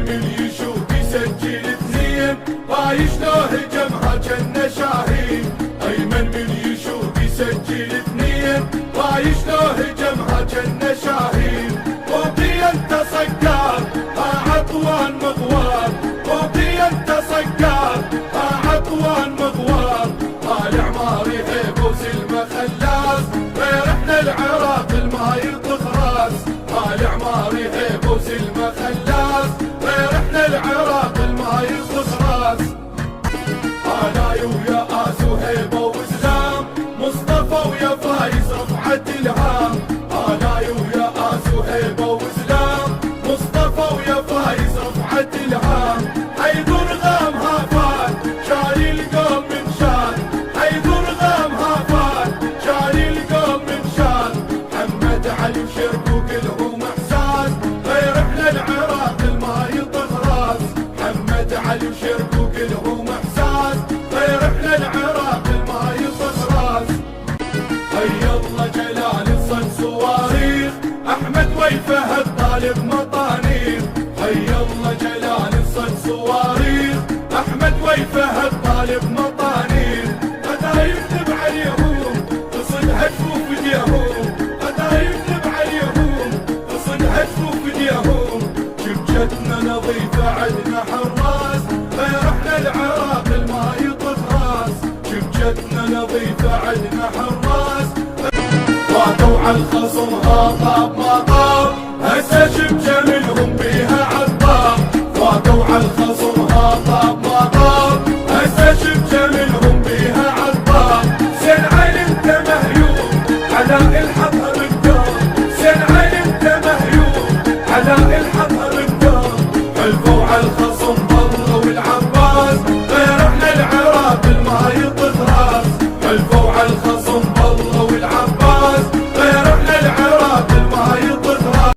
من يشوف يسجل اثنين، بايش لو هجمها جنة شاهين. ايمن من يشوف يسجل اثنين، بايش لو هجمها جنة شاهين. وبي انت صقار ها عطوان مغوار، وبي انت صقار ها عطوان مغوار. طالع ماري هيب وسلمى خلاص، غير احنا العراق الما يطخ راس. طالع ماري هيب وسلمى خلاص، غير احنا العراق الما يطخ راس. هناي ويا آس وهيبة وإسلام، مصطفى ويا فايز رفعت الهام. هناي ويا آس وهيبة وإسلام، مصطفى ويا فايز رفعت الهام. حيدر غام هافان شاري القوم من شان، حيدر غام هافان شاري القوم من شان. محمد علي وشرقوق لهم احساس، غير احنا العراق الما يطخ راس. محمد علي وشرقوق لهم احساس، غير احنا العراق الما يطخ راس. هيا الله جلال الصن صواريخ، احمد ويفهد طالب مطانيخ. هيا الله جلال الصن صواريخ، احمد ويفهد طالب مطانيخ. غدا يكتب عليهم تصد هتفوف ايديهم، غدا يكتب عليهم تصد هتفوف ايديهم. شبجتنا نظيفة عدنا حراس، غير احنا العراق الما يطخ راس. شبجتنا نظيفة عدنا حراس، فاتوا عالخصم ها طاب ما طاب، هسه شبجة منهم بيها عطاب. فاتوا عالخصم ها طاب ما طاب، هسه شبجة منهم بيها عطاب. زين عين انت مهيوم على الحظر الدار، زين عين انت مهيوم على الحظر الدار. حلفوا عالخصم